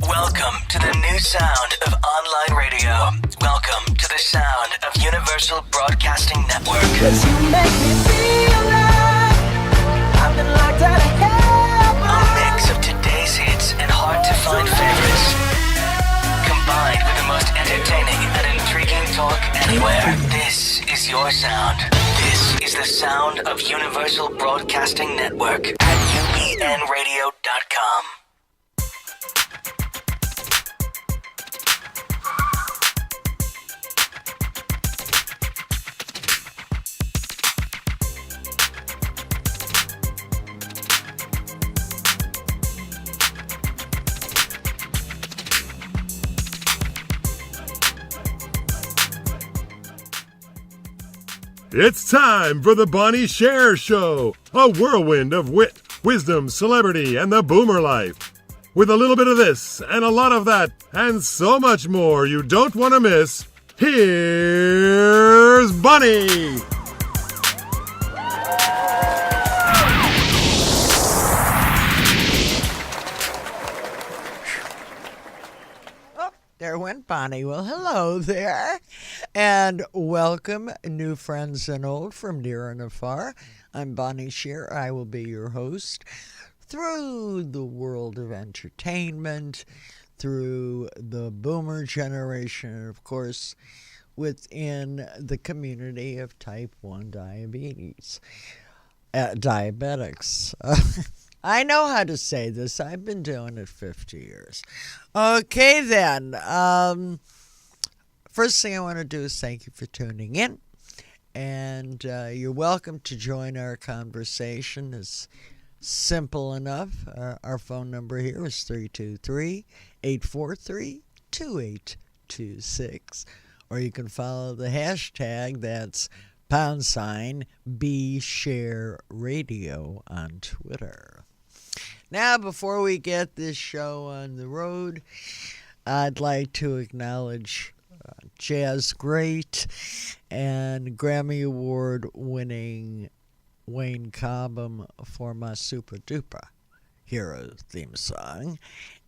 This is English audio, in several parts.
Welcome to the new sound of online radio. Welcome to the sound of Universal Broadcasting Network. 'Cause you make me feel like I've been locked out of hell. A mix of today's hits and hard-to-find favorites, combined with the most entertaining and intriguing talk anywhere. This is your sound. This is the sound of Universal Broadcasting Network at ubnradio.com. It's time for the Bonnie Sher Show, a whirlwind of wit, wisdom, celebrity, and the boomer life. With a little bit of this and a lot of that and so much more you don't want to miss, here's Bonnie. There went Bonnie. Well, hello there, and welcome, new friends and old from near and afar. I'm Bonnie Sher. I will be your host through the world of entertainment, through the boomer generation, and of course, within the community of type 1 diabetes, diabetics. I know how to say this. I've been doing it 50 years. Okay, then. First thing I want to do is thank you for tuning in. And you're welcome to join our conversation. It's simple enough. Our phone number here is 323-843-2826. Or you can follow the hashtag. That's #BShareRadio on Twitter. Now, before we get this show on the road, I'd like to acknowledge jazz great and Grammy Award-winning Wayne Cobham for my Super Duper Hero theme song.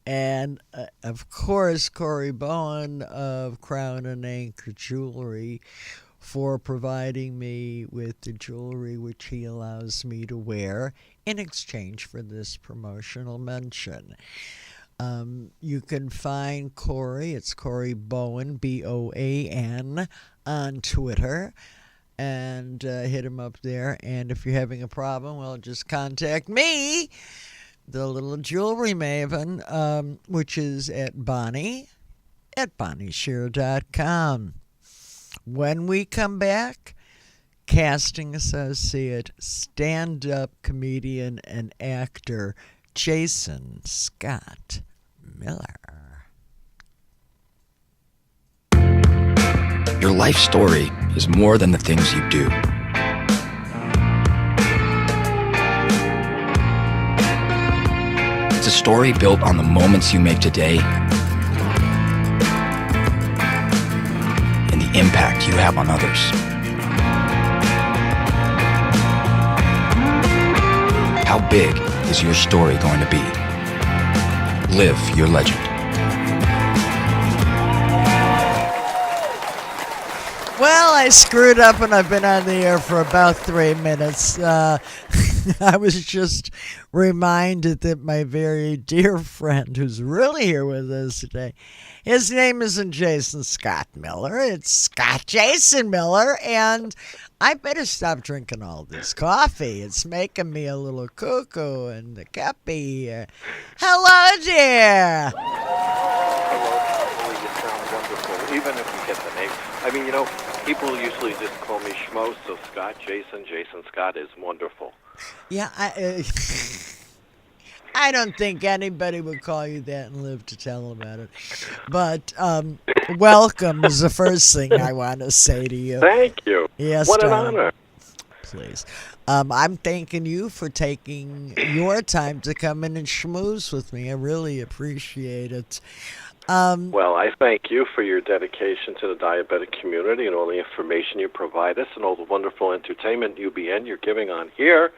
And, of course, Corey Bowen of Crown and Anchor Jewelry for providing me with the jewelry which he allows me to wear in exchange for this promotional mention. You can find Corey, it's Corey Bowen, Boan, on Twitter, and hit him up there. And if you're having a problem, well, just contact me, the little jewelry maven, which is at bonniesher.com. When we come back, casting associate, stand-up comedian, and actor Jason Scott Miller. Your life story is more than the things you do. It's a story built on the moments you make today and the impact you have on others. How big is your story going to be? Live your legend. Well, I screwed up and I've been on the air for about 3 minutes. I was just reminded that my very dear friend who's really here with us today, his name isn't Jason Scott Miller, it's Scott Jason Miller, and I better stop drinking all this coffee. It's making me a little cuckoo and the cappy. Hello, dear. Hello. You sound wonderful, even if you get the name. I mean, people usually just call me Schmo, so Jason Scott is wonderful. Yeah, I don't think anybody would call you that and live to tell about it. But welcome is the first thing I want to say to you. Thank you. Yes, what an darling. honor. Please. I'm thanking you for taking your time to come in and schmooze with me. I really appreciate it. Well, I thank you for your dedication to the diabetic community and all the information you provide us and all the wonderful entertainment, UBN, you're giving on here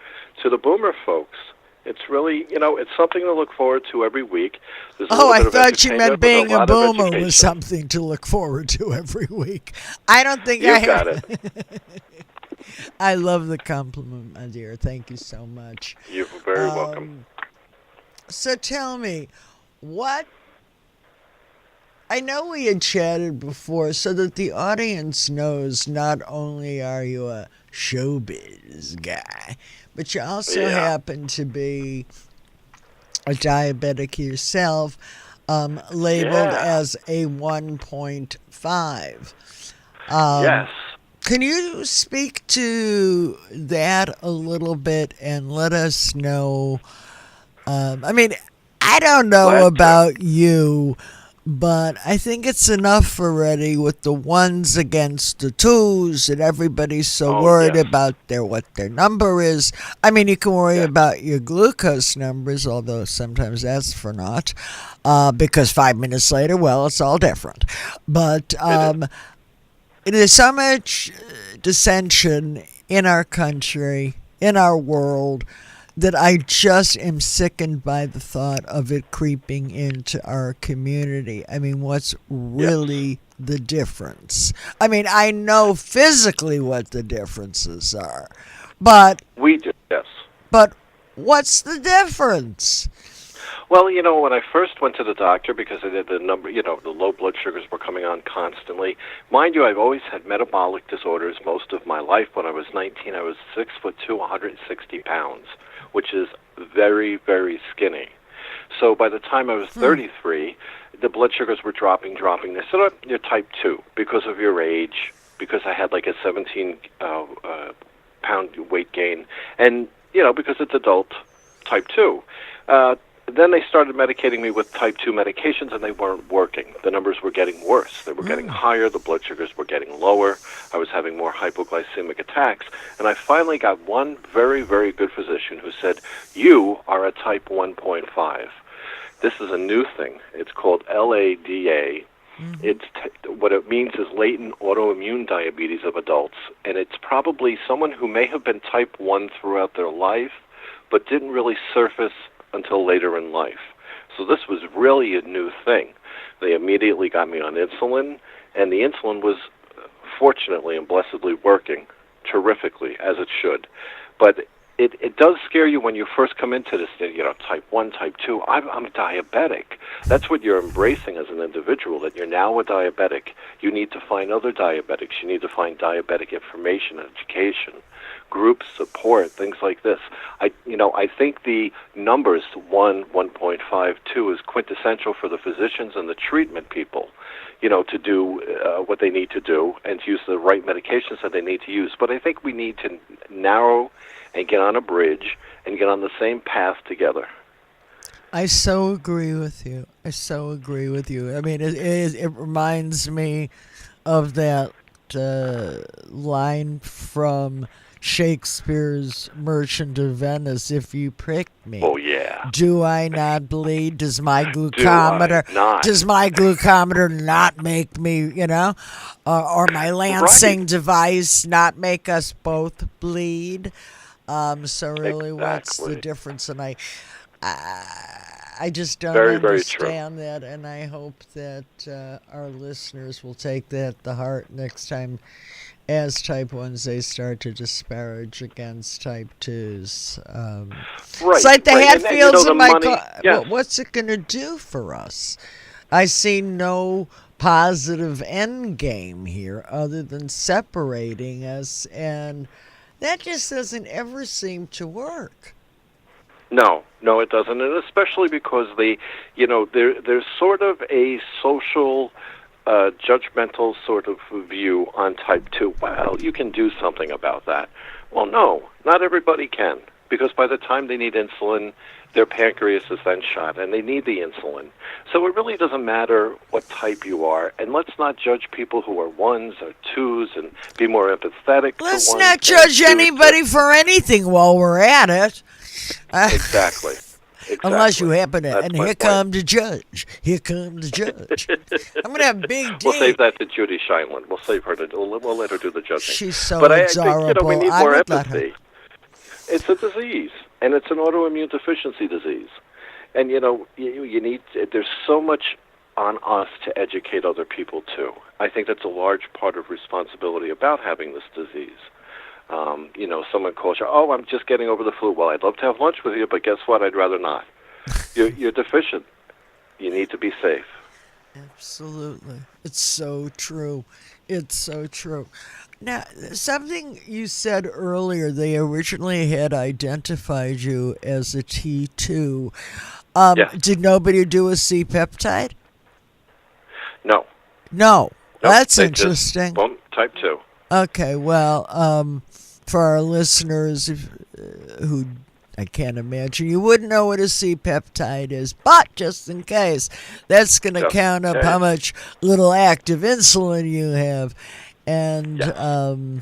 to the boomer folks. It's really, it's something to look forward to every week. There's a Oh, little I bit of thought you meant entertainment with being a lot of boomer education. was something to look forward to every week. I don't think You got it. I love the compliment, my dear. Thank you so much. You're very welcome. So tell me, I know we had chatted before, so that the audience knows not only are you a showbiz guy, but you also happen to be a diabetic yourself, labeled as a 1.5. Yes. Can you speak to that a little bit and let us know? I don't know about you, but I think it's enough already with the ones against the twos, and everybody's so worried about what their number is. I mean, you can worry about your glucose numbers, although sometimes that's for naught, because 5 minutes later, well, it's all different. But there's so much dissension in our country, in our world, that I just am sickened by the thought of it creeping into our community. I mean, what's really the difference? I mean, I know physically what the differences are, but we do, yes. But what's the difference? Well, when I first went to the doctor, because I did the low blood sugars were coming on constantly. Mind you, I've always had metabolic disorders most of my life. When I was 19, I was 6'2", 160 pounds, which is very, very skinny. So by the time I was 33, the blood sugars were dropping. They said, oh, you're type 2 because of your age, because I had like a 17-pound weight gain, and, because it's adult type 2. Then they started medicating me with type 2 medications, and they weren't working. The numbers were getting worse. They were getting higher. The blood sugars were getting lower. I was having more hypoglycemic attacks. And I finally got one very, very good physician who said, you are a type 1.5. This is a new thing. It's called LADA. What it means is latent autoimmune diabetes of adults. And it's probably someone who may have been type 1 throughout their life, but didn't really surface until later in life. So this was really a new thing. They immediately got me on insulin, and the insulin was fortunately and blessedly working terrifically, as it should. But it does scare you when you first come into this, type 1, type 2. I'm diabetic. That's what you're embracing as an individual, that you're now a diabetic. You need to find other diabetics. You need to find diabetic information and education, group support, things like this. I think the numbers 1, 1.5, 2 is quintessential for the physicians and the treatment people, to do what they need to do and to use the right medications that they need to use. But I think we need to narrow and get on a bridge and get on the same path together. I so agree with you. I mean, it reminds me of that line from Shakespeare's Merchant of Venice, if you prick me. Oh, yeah. Do I not bleed? Does my glucometer not make me, or my lancing device not make us both bleed? So really, what's the difference? And I just don't understand that, and I hope that our listeners will take that to heart next time, as type 1s, they start to disparage against type 2s. It's like the Hatfields in my car. Well, what's it going to do for us? I see no positive end game here other than separating us, and that just doesn't ever seem to work. No, it doesn't, and especially because there's sort of a social, judgmental sort of view on type 2. Well, you can do something about that. Well, no, not everybody can, because by the time they need insulin, their pancreas is then shot, and they need the insulin. So it really doesn't matter what type you are, and let's not judge people who are 1s or 2s and be more empathetic. Let's not judge anybody for anything while we're at it. Exactly. Unless you happen to, and here come the judge. I'm going to have Big D. We'll save that to Judy Scheinland. We'll save her we'll let her do the judging. She's so but adorable. I think, we need more empathy. It's a disease. and it's an autoimmune deficiency disease. And, you need, there's so much on us to educate other people, too. I think that's a large part of responsibility about having this disease. Someone calls you, oh, I'm just getting over the flu. Well, I'd love to have lunch with you, but guess what? I'd rather not. You're deficient. You need to be safe. Absolutely. It's so true. It's so true. Now, something you said earlier, they originally had identified you as a T2. Yeah. Did nobody do a C-peptide? No. No. Nope, That's they just, interesting. boom, type 2. Okay, well, for our listeners who I can't imagine, you wouldn't know what a C-peptide is, but just in case, that's going to count up how much little active insulin you have. And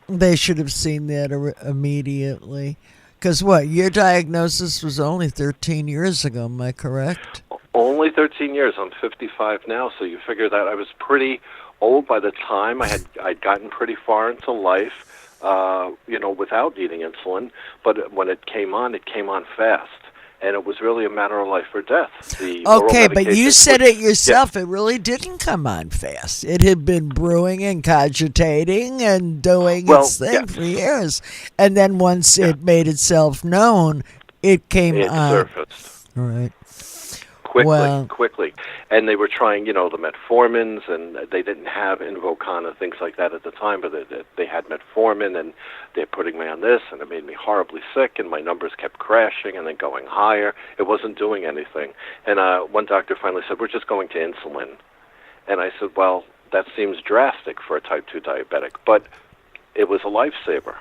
they should have seen that immediately. Because your diagnosis was only 13 years ago, am I correct? Only 13 years. I'm 55 now, so you figure that I was pretty old by the time I'd gotten pretty far into life, without needing insulin. But when it came on fast. And it was really a matter of life or death. Okay, but you said it yourself. Yeah. It really didn't come on fast. It had been brewing and cogitating and doing its thing for years. And then once it made itself known, it came on. It surfaced. All right. Quickly. And they were trying, the metformins, and they didn't have Invokana and things like that at the time, but they had metformin, and they're putting me on this, and it made me horribly sick, and my numbers kept crashing and then going higher. It wasn't doing anything. And one doctor finally said, we're just going to insulin. And I said, well, that seems drastic for a type 2 diabetic, but it was a lifesaver.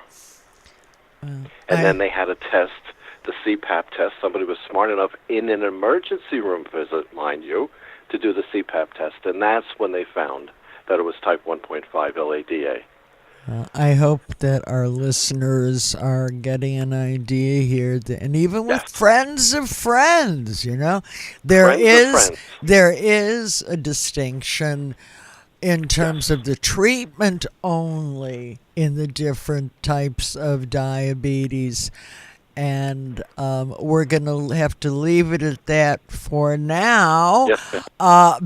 And then they had a test, the CPAP test. Somebody was smart enough in an emergency room visit, mind you, to do the CPAP test, and that's when they found that it was type 1.5 LADA. I hope that our listeners are getting an idea here, and even with friends of friends, there is a distinction in terms of the treatment only in the different types of diabetes. And we're going to have to leave it at that for now,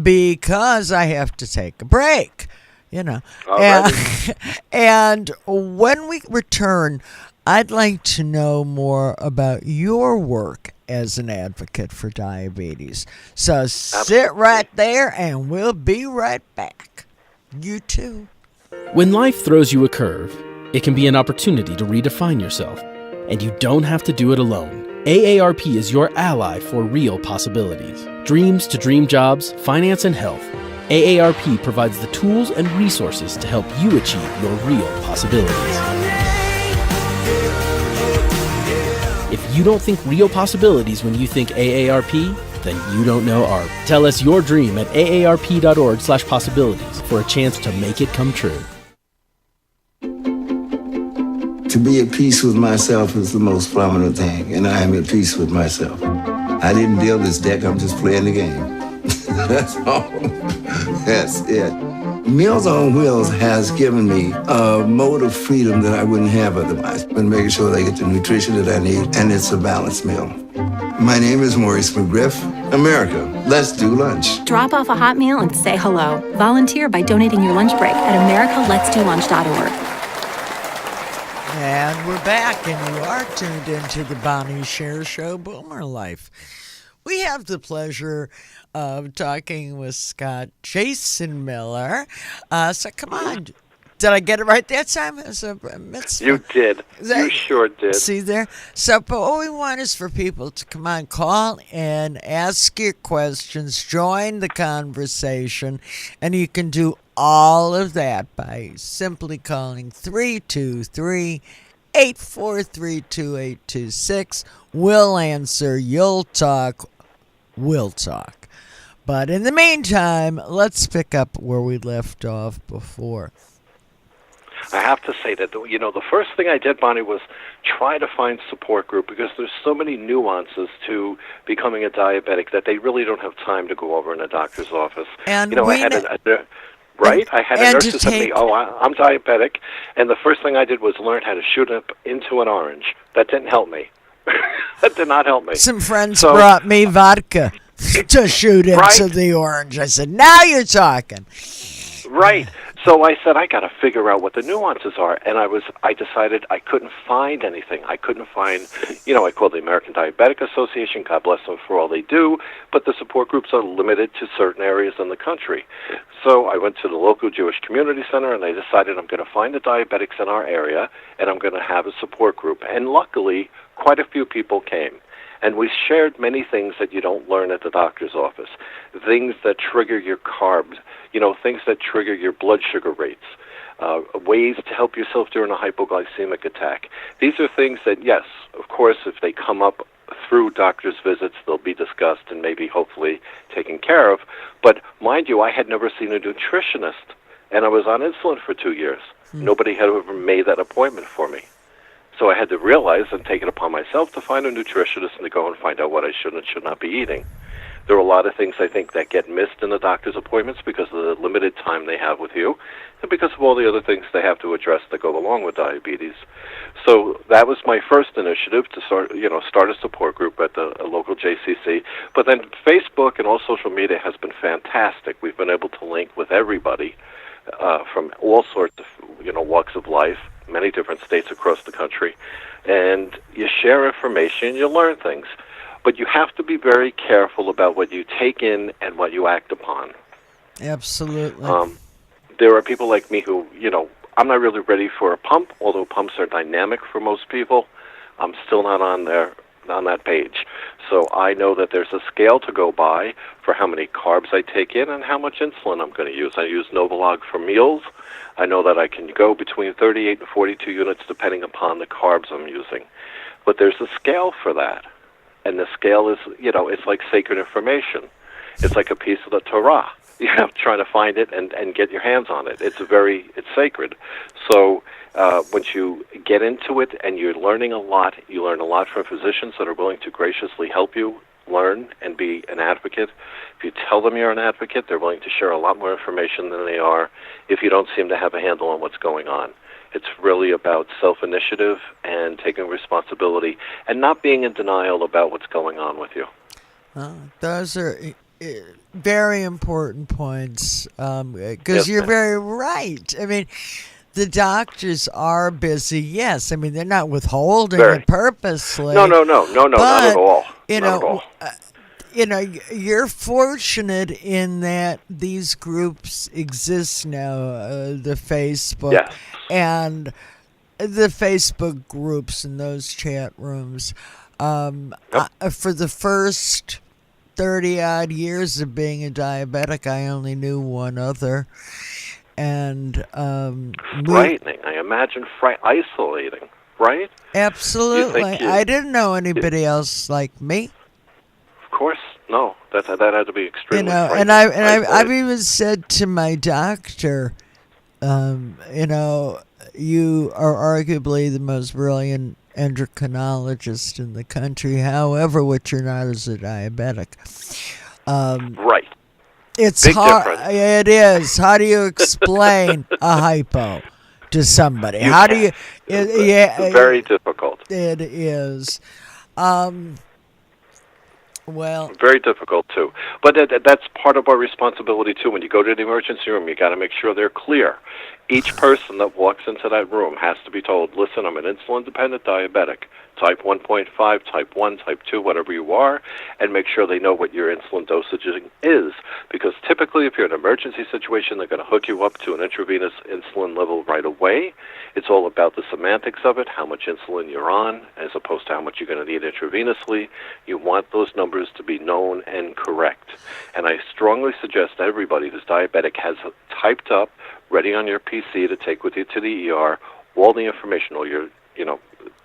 because I have to take a break, And when we return, I'd like to know more about your work as an advocate for diabetes. So sit right there, and we'll be right back. You too. When life throws you a curve, it can be an opportunity to redefine yourself. And you don't have to do it alone. AARP is your ally for real possibilities. Dreams to dream jobs, finance, and health. AARP provides the tools and resources to help you achieve your real possibilities. If you don't think real possibilities when you think AARP, then you don't know ARP. Tell us your dream at aarp.org/possibilities for a chance to make it come true. To be at peace with myself is the most prominent thing, and I am at peace with myself. I didn't deal this deck, I'm just playing the game. That's all. That's it. Meals on Wheels has given me a mode of freedom that I wouldn't have otherwise. Been making sure that I get the nutrition that I need, and it's a balanced meal. My name is Maurice McGriff. America, let's do lunch. Drop off a hot meal and say hello. Volunteer by donating your lunch break at americaletsdolunch.org. And we're back, and you are tuned into the Bonnie Sher Show, Boomer Life. We have the pleasure of talking with Scott Jason Miller. So come on. Did I get it right that time? You did. You sure did. See there? So, but what we want is for people to come on, call and ask your questions, join the conversation, and you can do all of that by simply calling 323-843-2826. We'll answer, you'll talk, we'll talk. But in the meantime, let's pick up where we left off before. I have to say that, the first thing I did, Bonnie, was try to find support group, because there's so many nuances to becoming a diabetic that they really don't have time to go over in a doctor's office. And I had a nurse who said to me, I'm diabetic, and the first thing I did was learn how to shoot up into an orange. That didn't help me. That did not help me. Some friends brought me vodka to shoot into the orange. I said, now you're talking. Right. So I said, I got to figure out what the nuances are. And I decided I couldn't find anything. I couldn't find, I called the American Diabetic Association, God bless them for all they do, but the support groups are limited to certain areas in the country. So I went to the local Jewish community center, and I decided I'm going to find the diabetics in our area, and I'm going to have a support group. And luckily, quite a few people came. And we shared many things that you don't learn at the doctor's office, things that trigger your carbs, things that trigger your blood sugar rates, ways to help yourself during a hypoglycemic attack. These are things that, yes, of course, if they come up through doctor's visits, they'll be discussed and maybe hopefully taken care of. But mind you, I had never seen a nutritionist, and I was on insulin for 2 years. Nobody had ever made that appointment for me. So I had to realize and take it upon myself to find a nutritionist and to go and find out what I should and should not be eating. There are a lot of things, I think, that get missed in the doctor's appointments because of the limited time they have with you and because of all the other things they have to address that go along with diabetes. So that was my first initiative to start a support group at the local JCC. But then Facebook and all social media has been fantastic. We've been able to link with everybody from all sorts of walks of life, many different states across the country, and you share information, you learn things. But you have to be very careful about what you take in and what you act upon. Absolutely. There are people like me who, I'm not really ready for a pump, although pumps are dynamic for most people. I'm still not on that page. So I know that there's a scale to go by for how many carbs I take in and how much insulin I'm going to use. I use Novolog for meals. I know that I can go between 38 and 42 units depending upon the carbs I'm using. But there's a scale for that. And the scale is, it's like sacred information. It's like a piece of the Torah. Trying to find it and get your hands on it. It's sacred. So once you get into it and you're learning a lot, you learn a lot from physicians that are willing to graciously help you learn and be an advocate. If you tell them you're an advocate, they're willing to share a lot more information than they are if you don't seem to have a handle on what's going on. It's really about self-initiative and taking responsibility and not being in denial about what's going on with you. Those are very important points because you're very right. I mean, the doctors are busy, yes. I mean, they're not withholding it purposely. No, not at all. You're fortunate in that these groups exist now, the Facebook and the Facebook groups and those chat rooms. For the first 30-odd years of being a diabetic, I only knew one other. And frightening. I imagine isolating, right? Absolutely. I didn't know anybody else like me. Of course, no. That had to be extremely frightening. And I've even said to my doctor, you are arguably the most brilliant endocrinologist in the country. However, what you're not is a diabetic. Right. It's hard. It is. How do you explain a hypo to somebody? How do you? Very difficult. It is. Well, very difficult too. But that's part of our responsibility too. When you go to the emergency room, you got to make sure they're clear. Each person that walks into that room has to be told, listen, I'm an insulin-dependent diabetic, type 1.5, type 1, type 2, whatever you are, and make sure they know what your insulin dosage is. Because typically, if you're in an emergency situation, they're going to hook you up to an intravenous insulin level right away. It's all about the semantics of it, how much insulin you're on, as opposed to how much you're going to need intravenously. You want those numbers to be known and correct. And I strongly suggest that everybody who's diabetic has typed up, ready on your PC to take with you to the ER, all the information, all your,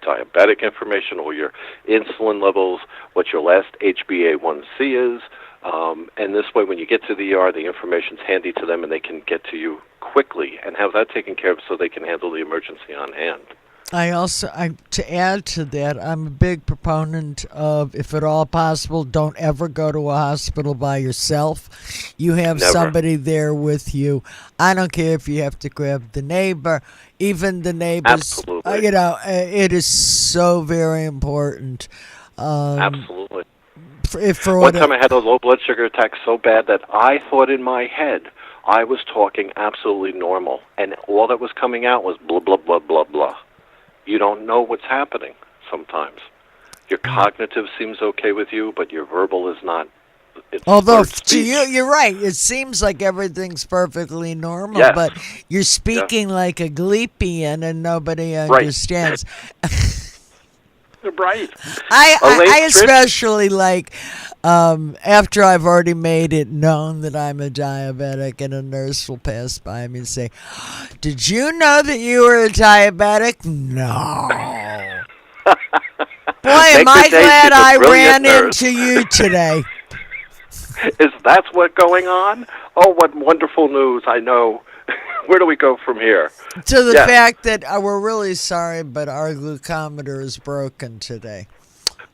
diabetic information, all your insulin levels, what your last HbA1c is, and this way when you get to the ER, the information's handy to them and they can get to you quickly and have that taken care of so they can handle the emergency on hand. To add to that, I'm a big proponent of, if at all possible, don't ever go to a hospital by yourself. You have Never. somebody there with you. I don't care if you have to grab the neighbor, even the neighbors. Absolutely. It is so very important. Absolutely. One time I had a low blood sugar attack so bad that I thought in my head I was talking absolutely normal, and all that was coming out was blah, blah, blah, blah, blah. You don't know what's happening sometimes. Your cognitive seems okay with you, but your verbal is not. Although to you, you're right. It seems like everything's perfectly normal, Yes. but you're speaking like a gleepian and nobody understands. Right. I especially like after I've already made it known that I'm a diabetic, and a nurse will pass by me and say, "Did you know that you were a diabetic?" No. Boy, am I glad I ran into you today. Is that what's going on? Oh, what wonderful news. I know. Where do we go from here? To the fact that we're really sorry, but our glucometer is broken today.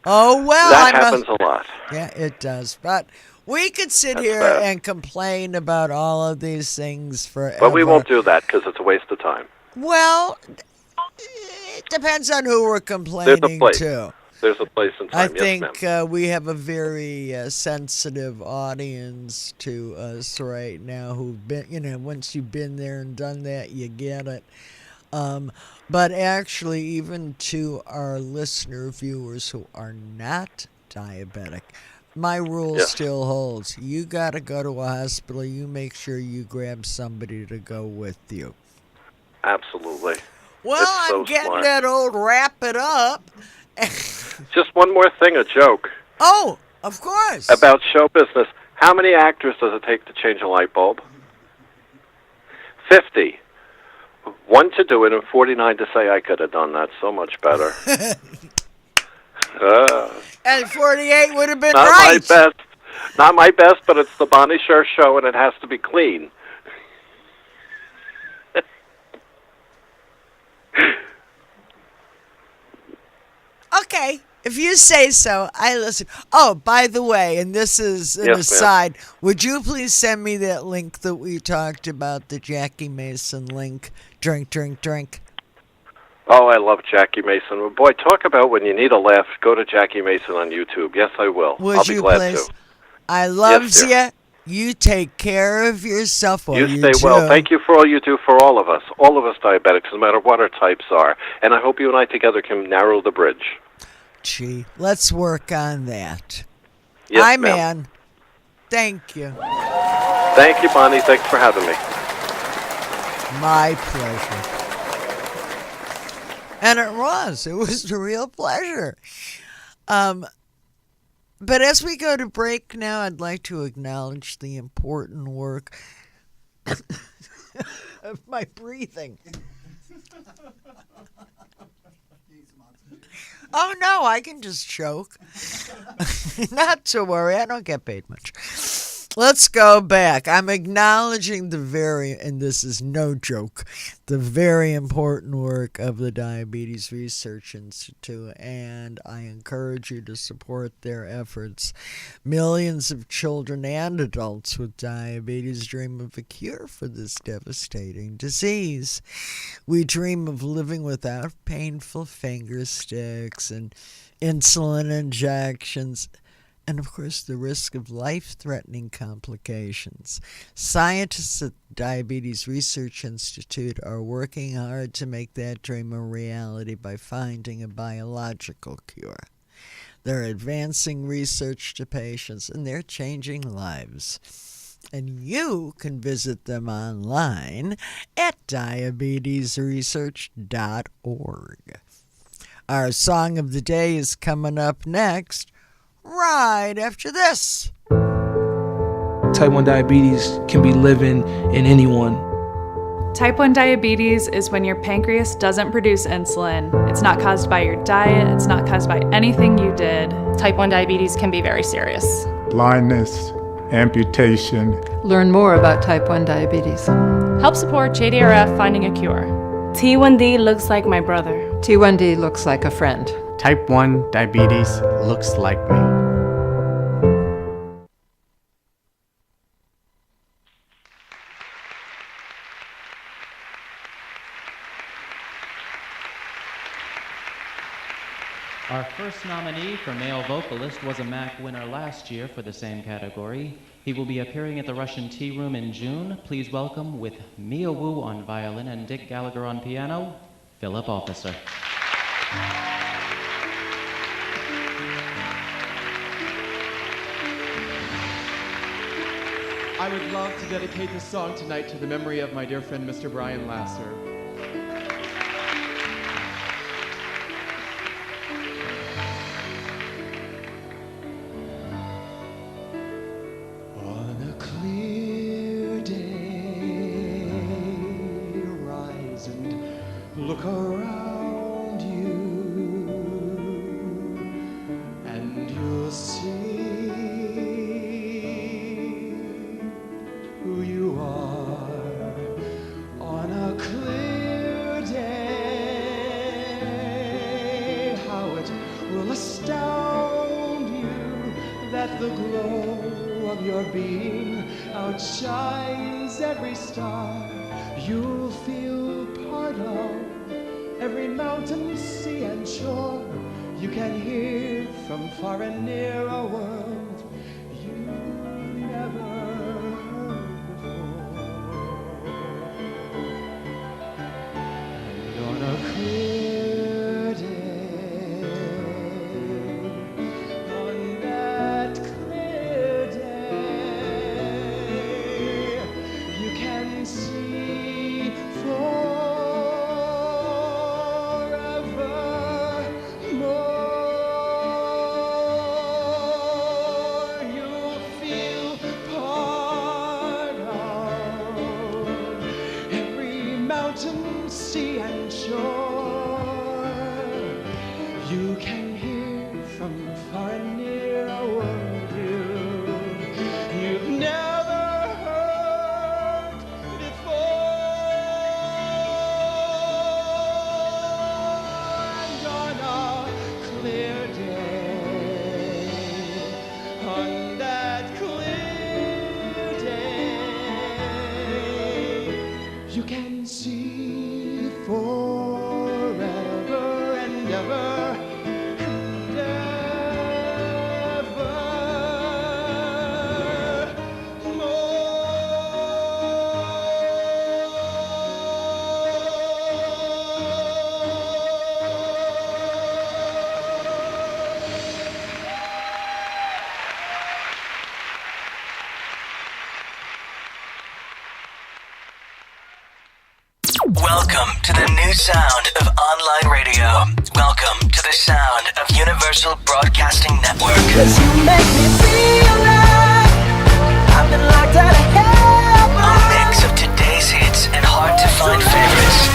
Oh, well. That happens a lot. Yeah, it does. But we could sit here and complain about all of these things forever. But we won't do that because it's a waste of time. Well, it depends on who we're complaining to. There's a place and time. I think we have a very sensitive audience to us right now who've been, once you've been there and done that, you get it. But actually, even to our listener viewers who are not diabetic, my rule still holds. You got to go to a hospital. You make sure you grab somebody to go with you. Absolutely. Well, I'm getting that old wrap it up. Just one more thing, a joke. Oh, of course. About show business. How many actors does it take to change a light bulb? 50. 1 to do it and 49 to say I could have done that so much better. And 48 would have been not right. My best. Not my best, but it's the Bonnie Sher show, and it has to be clean. Okay, if you say so, I listen. Oh, by the way, and this is an aside, would you please send me that link that we talked about, the Jackie Mason link? Drink, drink, drink. Oh, I love Jackie Mason. Well, boy, talk about when you need a laugh, go to Jackie Mason on YouTube. Yes, I will. Would I'll be glad please? to. I loves you. You take care of yourself. You stay well. Thank you for all you do for all of us diabetics, no matter what our types are. And I hope you and I together can narrow the bridge. Gee, let's work on that. Yes, Hi, ma'am. man. Thank you. Thank you, Bonnie. Thanks for having me. My pleasure. And it was a real pleasure. But as we go to break now, I'd like to acknowledge the important work of my breathing. Oh, no, I can just choke. Not to worry, I don't get paid much. Let's go back. I'm acknowledging and this is no joke, the very important work of the Diabetes Research Institute, and I encourage you to support their efforts. Millions of children and adults with diabetes dream of a cure for this devastating disease. We dream of living without painful finger sticks and insulin injections, and, of course, the risk of life-threatening complications. Scientists at the Diabetes Research Institute are working hard to make that dream a reality by finding a biological cure. They're advancing research to patients, and they're changing lives. And you can visit them online at diabetesresearch.org. Our song of the day is coming up next, right after this. Type 1 diabetes can be living in anyone. Type 1 diabetes is when your pancreas doesn't produce insulin. It's not caused by your diet. It's not caused by anything you did. Type 1 diabetes can be very serious. Blindness, amputation. Learn more about type 1 diabetes. Help support JDRF finding a cure. T1D looks like my brother. T1D looks like a friend. Type 1 diabetes looks like me. Our first nominee for male vocalist was a MAC winner last year for the same category. He will be appearing at the Russian Tea Room in June. Please welcome, with Mia Wu on violin and Dick Gallagher on piano, Philip Officer. I would love to dedicate this song tonight to the memory of my dear friend, Mr. Brian Lasser. On a clear day, rise and look around you, and you'll see who you are. On a clear day, how it will astound you that the glow of your being outshines every star. You'll feel part of every mountain, sea, and shore. You can hear from far and near a world you never heard before. And on a clear day, on that clear day, you can see forevermore. You'll feel part of every mountain, sea, and shore. You can hear from far and near a word you've never heard before. And on a clear day, on that clear day, you can see forever and ever and ever Welcome to the new sound of online radio. Welcome to the sound of Universal Broadcasting Network. 'Cause you make me feel like I've been locked out of hell. A mix of today's hits and hard-to-find favorites,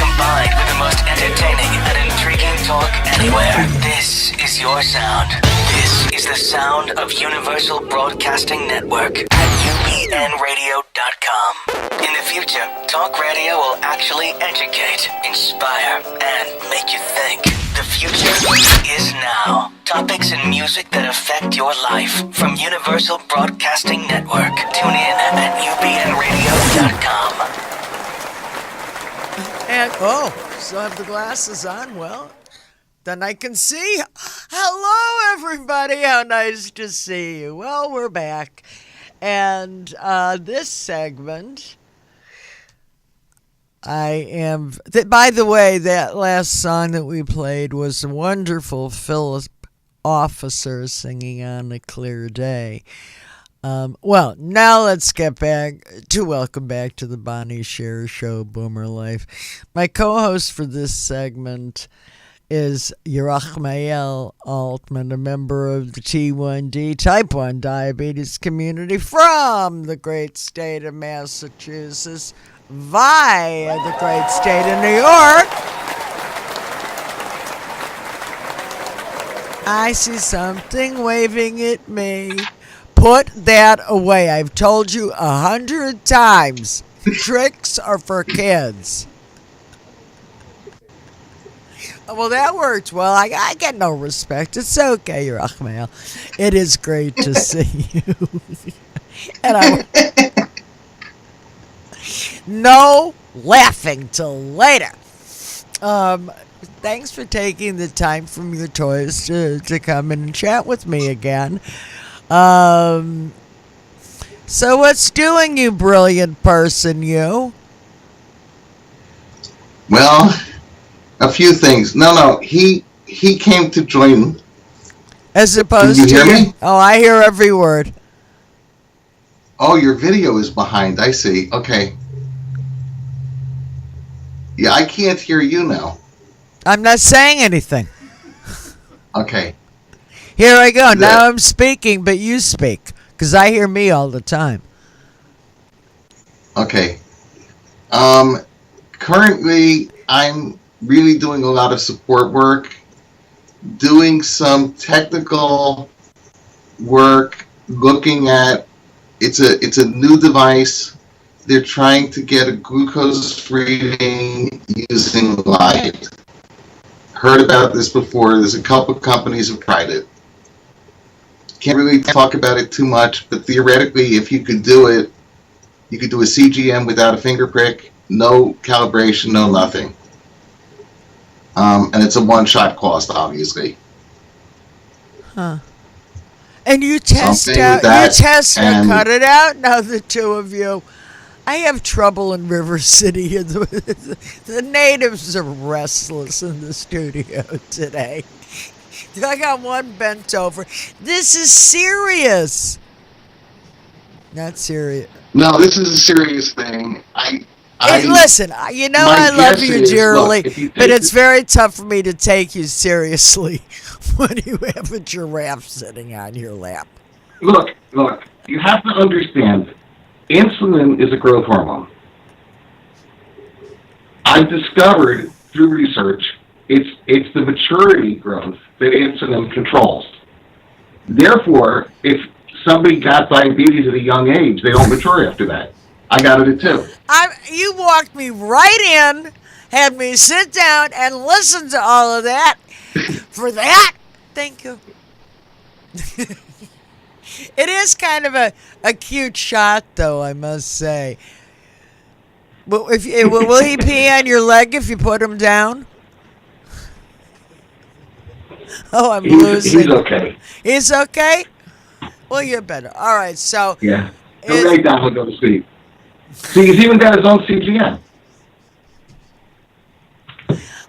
combined with the most entertaining and intriguing talk anywhere. This is your sound. This is the sound of Universal Broadcasting Network at UBNradio.com. In the future, talk radio will actually educate, inspire, and make you think. The future is now. Topics and music that affect your life from Universal Broadcasting Network. Tune in at UBNradio.com. And, still have the glasses on? Well, then I can see. Hello, everybody. How nice to see you. Well, we're back. And this segment, by the way, that last song that we played was a wonderful Philip Officer singing On a Clear Day. Well, now let's get back to welcome back to the Bonnie Sher Show, Boomer Life. My co-host for this segment is Yerachmiel Altman, a member of the T1D Type 1 diabetes community from the great state of Massachusetts via the great state of New York. I see something waving at me. Put that away. I've told you 100 times. Tricks are for kids. Well, that worked well. I get no respect. It's okay, Yerachmiel. It is great to see you. And no laughing till later. Thanks for taking the time from your toys to come in and chat with me again. So what's doing, you brilliant person, you? Well, a few things. No, he came to join. As opposed Can you to hear me? Oh, I hear every word. Oh, your video is behind. I see. Okay. Yeah, I can't hear you now. I'm not saying anything. Okay. Here I go. Now I'm speaking, but you speak, because I hear me all the time. Okay. Currently, I'm really doing a lot of support work, doing some technical work, looking at it's a new device. They're trying to get a glucose reading using light. Heard about this before. There's a couple companies have tried it. Can't really talk about it too much, but theoretically, if you could do it, you could do a CGM without a finger prick, no calibration, no nothing. And it's a one-shot cost, obviously. Huh. And you test Something out, that, you test and cut it out. Now the two of you. I have trouble in River City. The natives are restless in the studio today. I got one bent over. This is serious. Not serious. No, this is a serious thing. Hey, listen, you know I love you dearly, but it's very tough for me to take you seriously when you have a giraffe sitting on your lap. Look, you have to understand, insulin is a growth hormone. I've discovered through research, it's the maturity growth that insulin controls. Therefore, if somebody got diabetes at a young age, they don't mature after that. I got it at 2. You walked me right in, had me sit down and listen to all of that. For that, thank you. It is kind of a cute shot, though, I must say. Will he pee on your leg if you put him down? Oh, I'm losing. He's okay. He's okay? Well, you're better. All right, so... Yeah. Go lay down and go to sleep. See, he's even got his own CGM.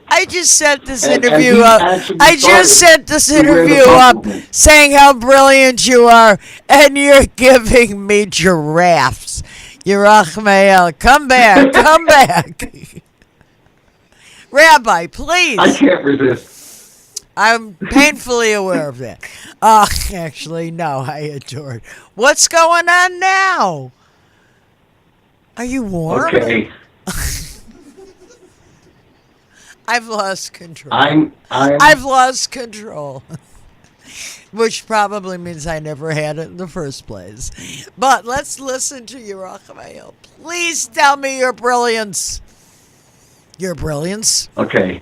I just set this interview up. I just set this interview up saying how brilliant you are, and you're giving me giraffes. Yerachmiel, come back, come back. Rabbi, please. I can't resist. I'm painfully aware of that. Actually, no, I adore it. What's going on now? Are you warm? Okay. I've lost control. I've lost control. Which probably means I never had it in the first place. But let's listen to Yerachmiel. Please tell me your brilliance. Your brilliance? Okay.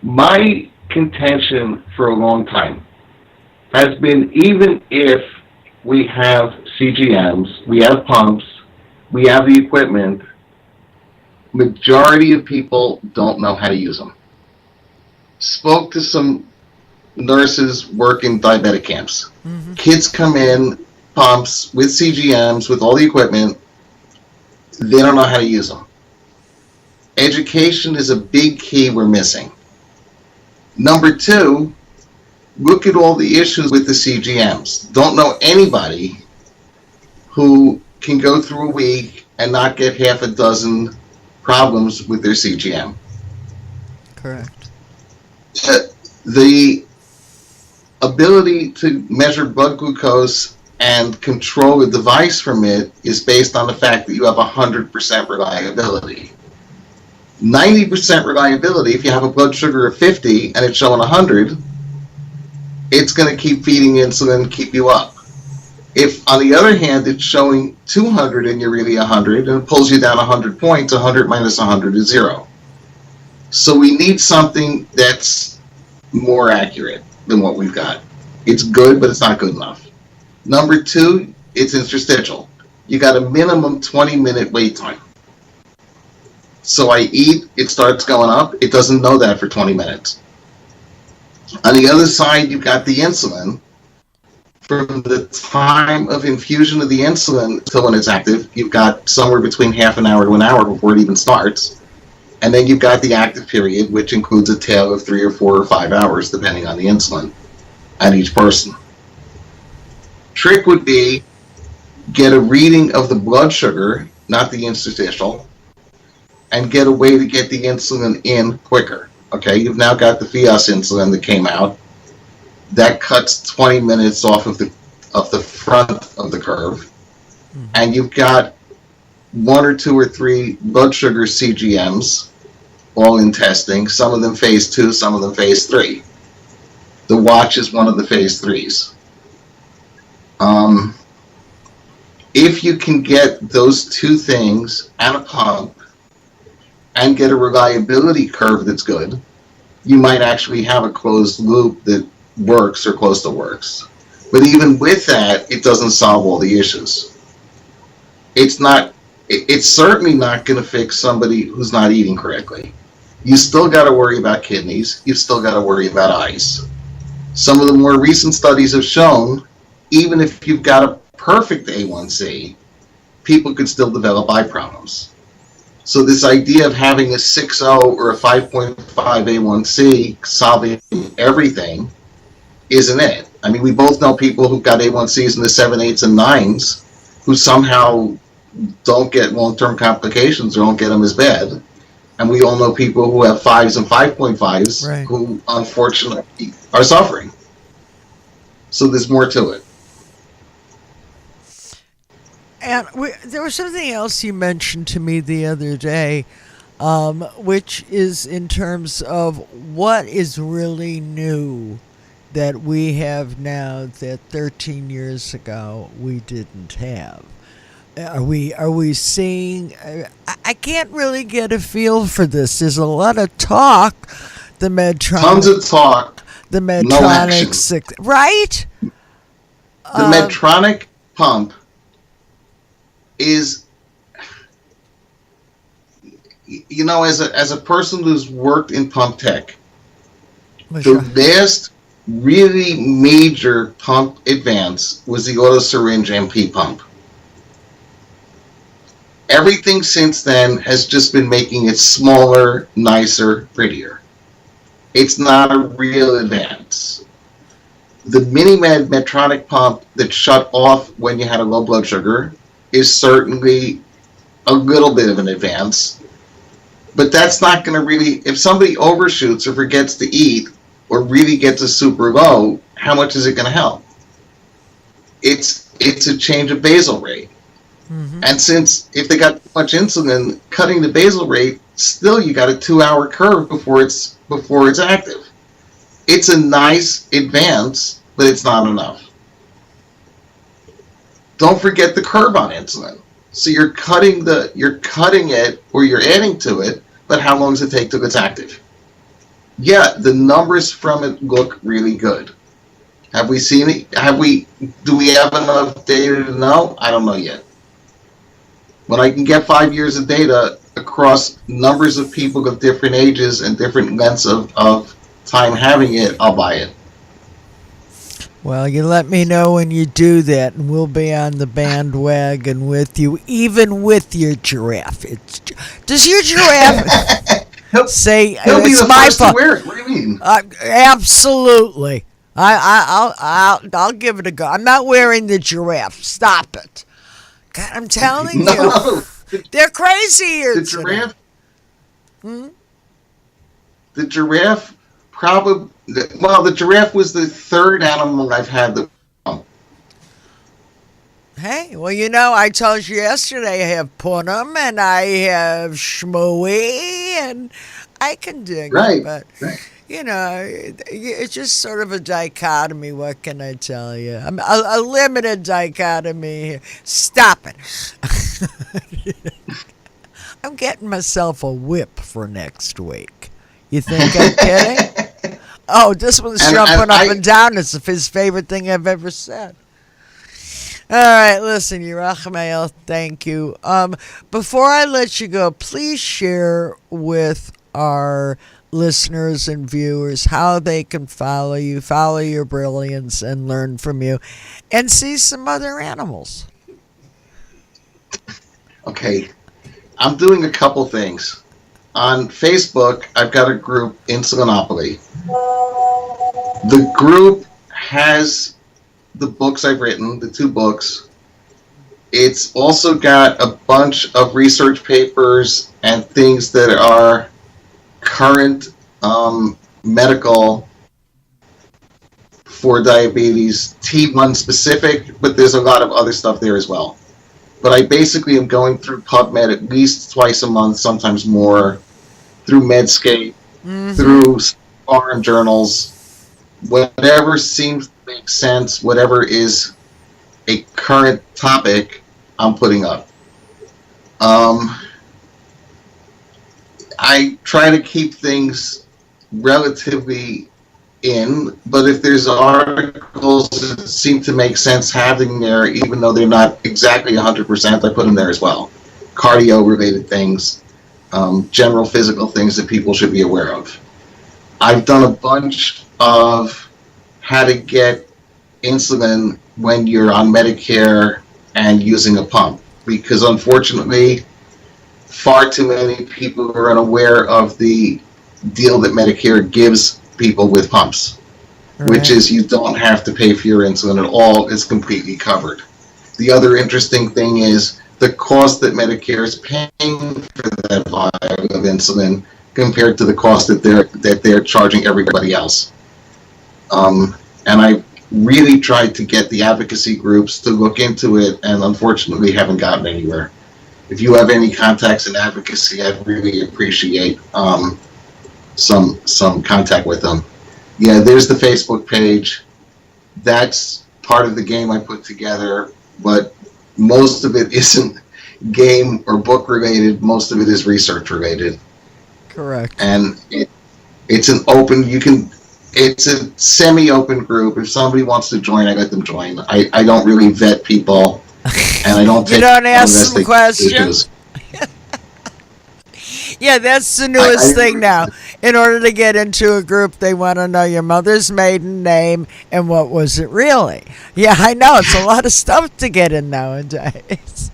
My contention for a long time has been, even if we have CGMs, we have pumps, we have the equipment, majority of people don't know how to use them. Spoke to some nurses working diabetic camps. Mm-hmm. Kids come in, pumps, with CGMs, with all the equipment, they don't know how to use them. Education is a big key we're missing. Number 2, look at all the issues with the CGMs. Don't know anybody who can go through a week and not get half a dozen problems with their CGM. Correct. The ability to measure blood glucose and control a device from it is based on the fact that you have 100% reliability. 90% reliability, if you have a blood sugar of 50 and it's showing 100, it's going to keep feeding insulin, keep you up. If, on the other hand, it's showing 200 and you're really 100, and it pulls you down 100 points, 100 minus 100 is 0. So we need something that's more accurate than what we've got. It's good, but it's not good enough. Number 2, it's interstitial. You got a minimum 20-minute wait time. So I eat, it starts going up. It doesn't know that for 20 minutes. On the other side, you've got the insulin. From the time of infusion of the insulin till when it's active, you've got somewhere between half an hour to an hour before it even starts. And then you've got the active period, which includes a tail of 3 or 4 or 5 hours, depending on the insulin at each person. Trick would be get a reading of the blood sugar, not the interstitial, and get a way to get the insulin in quicker. Okay, you've now got the Fios insulin that came out. That cuts 20 minutes off of the front of the curve. And you've got 1 or 2 or 3 blood sugar CGMs, all in testing, some of them phase 2, some of them phase 3. The watch is one of the phase 3s. If you can get those 2 things and a pump and get a reliability curve that's good, you might actually have a closed loop that works or close to works. But even with that, it doesn't solve all the issues. It's certainly not going to fix somebody who's not eating correctly. You still got to worry about kidneys. You've still got to worry about eyes. Some of the more recent studies have shown, even if you've got a perfect A1C, people could still develop eye problems. So this idea of having a 6.0 or a 5.5 A1C solving everything isn't it. I mean, we both know people who've got A1Cs in the 7, 8s, and 9s who somehow don't get long-term complications or don't get them as bad. And we all know people who have 5s and 5.5s who unfortunately are suffering. So there's more to it. And there was something else you mentioned to me the other day, which is in terms of what is really new that we have now that 13 years ago we didn't have. Are we seeing? I can't really get a feel for this. There's a lot of talk. The Medtronic, tons of talk. The Medtronic 6, right? The Medtronic pump is, you know, as a person who's worked in pump tech, the last really major pump advance was the Autosyringe MP pump. Everything since then has just been making it smaller, nicer, prettier. It's not a real advance. The Minimed Medtronic pump that shut off when you had a low blood sugar is certainly a little bit of an advance. But that's not going to really, if somebody overshoots or forgets to eat or really gets a super low, how much is it going to help? It's a change of basal rate. Mm-hmm. And since if they got too much insulin, cutting the basal rate, still you got a 2-hour curve before it's active. It's a nice advance, but it's not enough. Don't forget the curve on insulin. So you're cutting it or you're adding to it, but how long does it take till it's active? Yeah, the numbers from it look really good. Have we seen it? Do we have enough data to know? I don't know yet. When I can get 5 years of data across numbers of people of different ages and different lengths of time having it, I'll buy it. Well, you let me know when you do that, and we'll be on the bandwagon with you, even with your giraffe. Does your giraffe say he'll be the first to wear it? What do you mean? Absolutely. I'll give it a go. I'm not wearing the giraffe. Stop it. God, I'm telling you, they're crazy here. The giraffe. The giraffe probably. Well, the giraffe was the third animal I've had that. Hey, well, you know, I told you yesterday I have Punim and I have Shmooey, and I can dig it. But it's just sort of a dichotomy. What can I tell you? A limited dichotomy here. Stop it. I'm getting myself a whip for next week. You think I'm kidding? Oh, this one's jumping up and down. It's his favorite thing I've ever said. All right, listen, Yerachmiel, thank you. Before I let you go, please share with our listeners and viewers how they can follow you, follow your brilliance, and learn from you, and see some other animals. Okay, I'm doing a couple things. On Facebook, I've got a group, Insulinopoly. The group has the books I've written, the 2 books. It's also got a bunch of research papers and things that are current medical for diabetes, T1 specific, but there's a lot of other stuff there as well. But I basically am going through PubMed at least twice a month, sometimes more, through Medscape, through foreign journals, whatever seems to make sense, whatever is a current topic, I'm putting up. I try to keep things relatively in, but if there's articles that seem to make sense having there, even though they're not exactly 100%, I put them there as well. Cardio-related things, general physical things that people should be aware of. I've done a bunch of how to get insulin when you're on Medicare and using a pump, because unfortunately, far too many people are unaware of the deal that Medicare gives people with pumps, which is you don't have to pay for your insulin at all. It's completely covered. The other interesting thing is the cost that Medicare is paying for that vial of insulin compared to the cost that they're charging everybody else. And I really tried to get the advocacy groups to look into it, and unfortunately haven't gotten anywhere. If you have any contacts in advocacy, I'd really appreciate some contact with them. Yeah, there's the Facebook page. That's part of the game I put together, but most of it isn't game or book related. Most of it is research related. Correct. And it's an open, it's a semi-open group. If somebody wants to join, I let them join. I don't really vet people, and I don't take. You don't ask them questions. Yeah, that's the newest thing now. In order to get into a group, they want to know your mother's maiden name and what was it really. Yeah, I know. It's a lot of stuff to get in nowadays.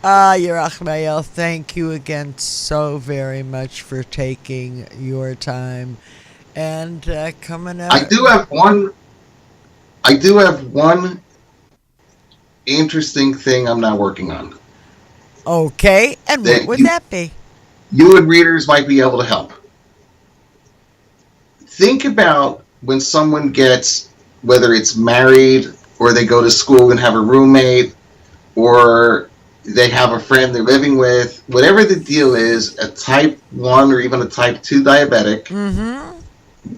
Yerachmiel, thank you again so very much for taking your time and coming out. I do have one interesting thing I'm not working on. Okay, and what would that be? You and readers might be able to help. Think about when someone gets, whether it's married or they go to school and have a roommate or they have a friend they're living with, whatever the deal is, a type 1 or even a type 2 diabetic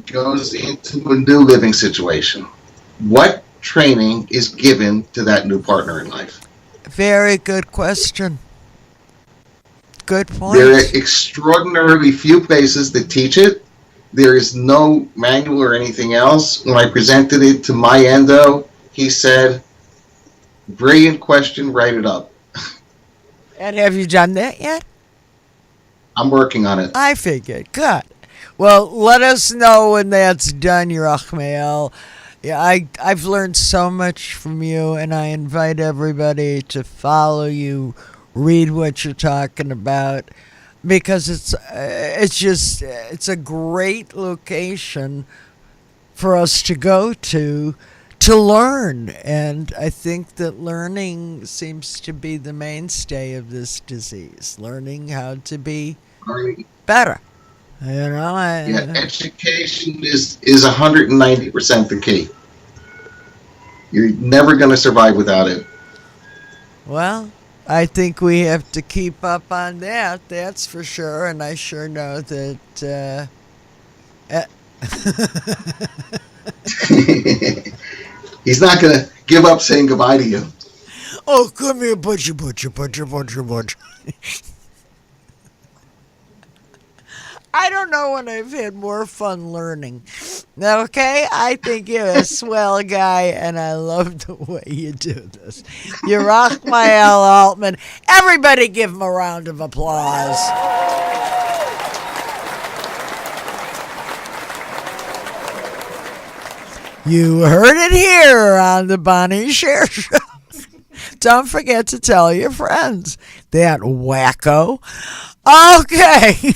goes into a new living situation. What training is given to that new partner in life? Very good question. Good point. There are extraordinarily few places that teach it. There is no manual or anything else. When I presented it to my endo, he said, "Brilliant question, write it up." And have you done that yet? I'm working on it. I figured. Good. Well, let us know when that's done, Yerachmiel. Yeah, I've learned so much from you, and I invite everybody to follow you, read what you're talking about, because it's a great location for us to go to learn. And I think that learning seems to be the mainstay of this disease, learning how to be better. Education is 190% the key. You're never going to survive without it. Well, I think we have to keep up on that, that's for sure. And I sure know that He's not going to give up saying goodbye to you. Oh, come here, butcher. I don't know when I've had more fun learning. Okay? I think you're a swell guy, and I love the way you do this. Yerachmiel Altman. Everybody give him a round of applause. You heard it here on the Bonnie Sher Show. Don't forget to tell your friends. That wacko. Okay.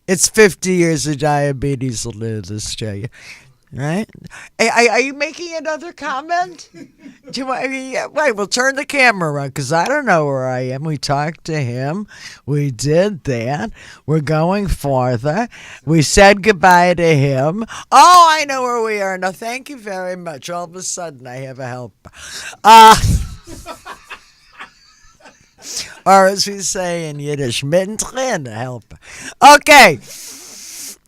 It's 50 years of diabetes will do this to you. Right? Are you making another comment? Wait, we'll turn the camera around because I don't know where I am. We talked to him. We did that. We're going farther. We said goodbye to him. Oh, I know where we are now. Thank you very much. All of a sudden, I have a helper. Or as we say in Yiddish, mittendrin, a helper. Okay.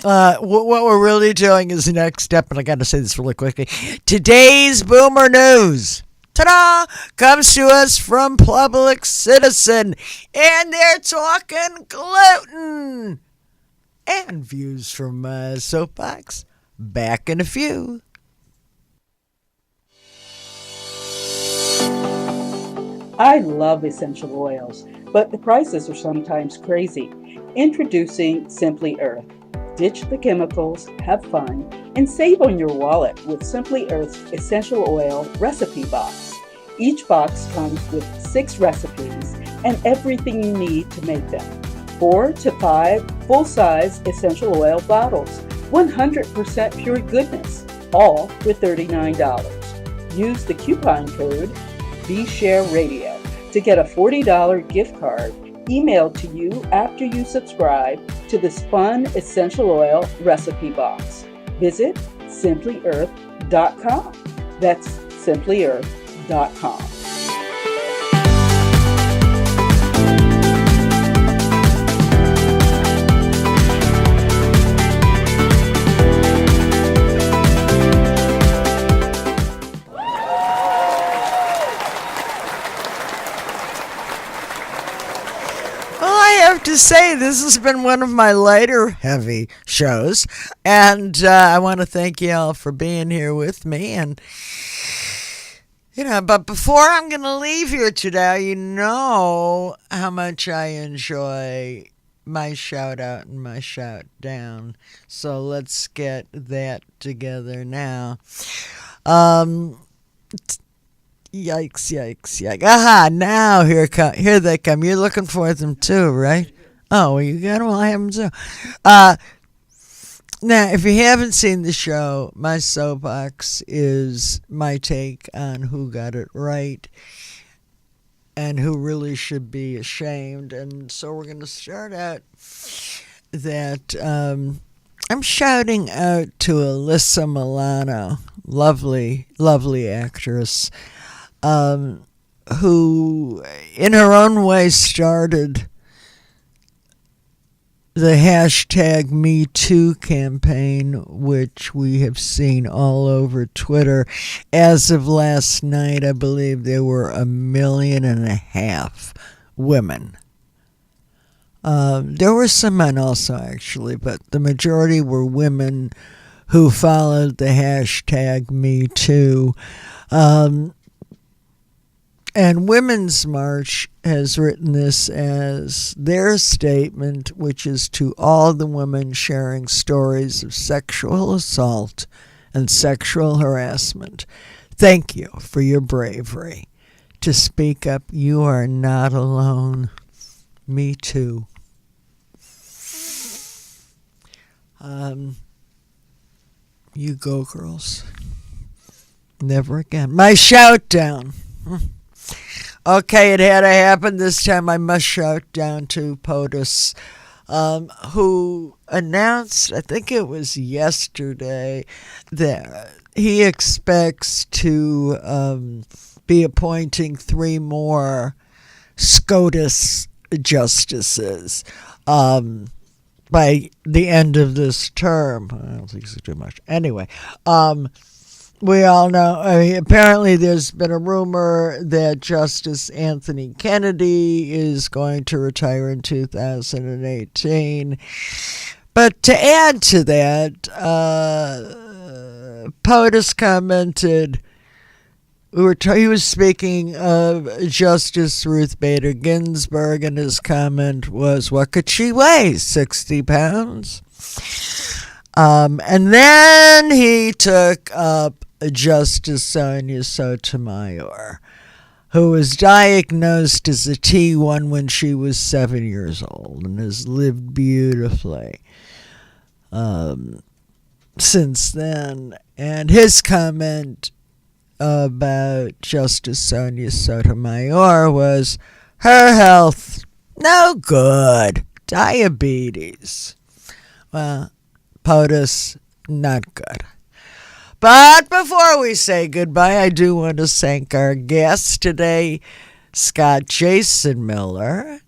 What we're really doing is the next step, and I got to say this really quickly. Today's Boomer News, ta-da, comes to us from Public Citizen, and they're talking gluten. And views from Soapbox. Back in a few. I love essential oils, but the prices are sometimes crazy. Introducing Simply Earth. Ditch the chemicals, have fun, and save on your wallet with Simply Earth's Essential Oil Recipe Box. Each box comes with 6 recipes and everything you need to make them. 4 to 5 full-size essential oil bottles, 100% pure goodness, all for $39. Use the coupon code BShareRadio to get a $40 gift card emailed to you after you subscribe to this fun essential oil recipe box. Visit simplyearth.com. That's simplyearth.com. To say this has been one of my lighter heavy shows, and I want to thank you all for being here with me. And but before I'm going to leave here today, you know how much I enjoy my shout out and my shout down, so let's get that together now. Yikes. Aha, now here they come. You're looking for them too, right? Oh, well, you got them? Well, I have them too. Now, if you haven't seen the show, my soapbox is my take on who got it right and who really should be ashamed. And so we're going to start out that I'm shouting out to Alyssa Milano, lovely actress, who in her own way started the hashtag #MeToo campaign, which we have seen all over Twitter. As of last night, I believe there were 1.5 million women. There were some men also, actually, but the majority were women who followed the hashtag #MeToo. And Women's March has written this as their statement, which is to all the women sharing stories of sexual assault and sexual harassment. Thank you for your bravery to speak up. You are not alone. Me too. You go, girls. Never again. My shout down. Okay, it had to happen this time. I must shout down to POTUS, who announced, I think it was yesterday, that he expects to be appointing 3 more SCOTUS justices. by the end of this term. I don't think it's too much. Anyway, we all know, apparently there's been a rumor that Justice Anthony Kennedy is going to retire in 2018. But to add to that, POTUS commented, he was speaking of Justice Ruth Bader Ginsburg, and his comment was, what could she weigh, 60 pounds? And then he took up Justice Sonia Sotomayor, who was diagnosed as a T1 when she was 7 years old and has lived beautifully since then. And his comment about Justice Sonia Sotomayor was, her health, no good, diabetes. Well, POTUS, not good. But before we say goodbye, I do want to thank our guests today, Scott Jason Miller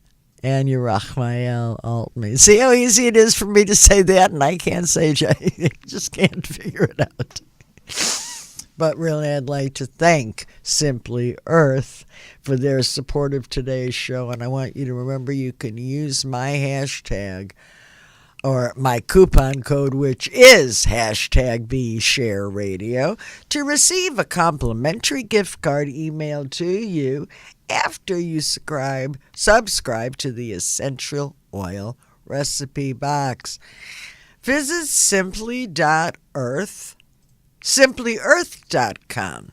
and Yerachmiel Altman. See how easy it is for me to say that, and I can't say I just can't figure it out. But really, I'd like to thank Simply Earth for their support of today's show, and I want you to remember you can use my hashtag or my coupon code, which is hashtag #BeShareRadio, to receive a complimentary gift card emailed to you after you subscribe to the Essential Oil Recipe Box. Visit simplyearth.com.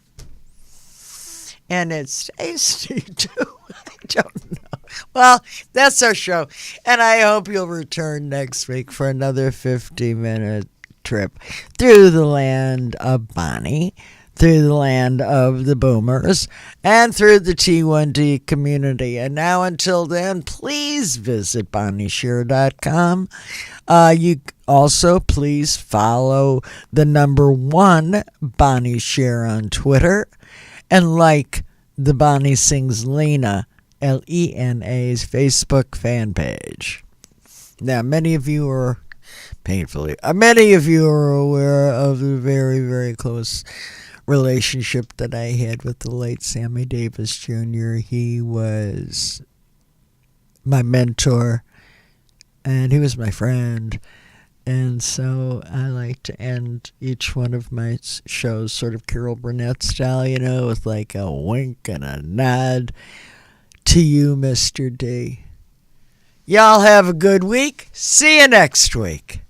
And it's tasty, too. I don't know. Well, that's our show. And I hope you'll return next week for another 50-minute trip through the land of Bonnie, through the land of the boomers, and through the T1D community. And now, until then, please visit BonnieSher.com. You also please follow the #1 Bonnie Sher on Twitter, and like the Bonnie Sings Lena, Lena's Facebook fan page. Now, many of you are aware of the very, very close relationship that I had with the late Sammy Davis Jr. He was my mentor, and he was my friend. And so I like to end each one of my shows sort of Carol Burnett style, with like a wink and a nod to you, Mr. D. Y'all have a good week. See you next week.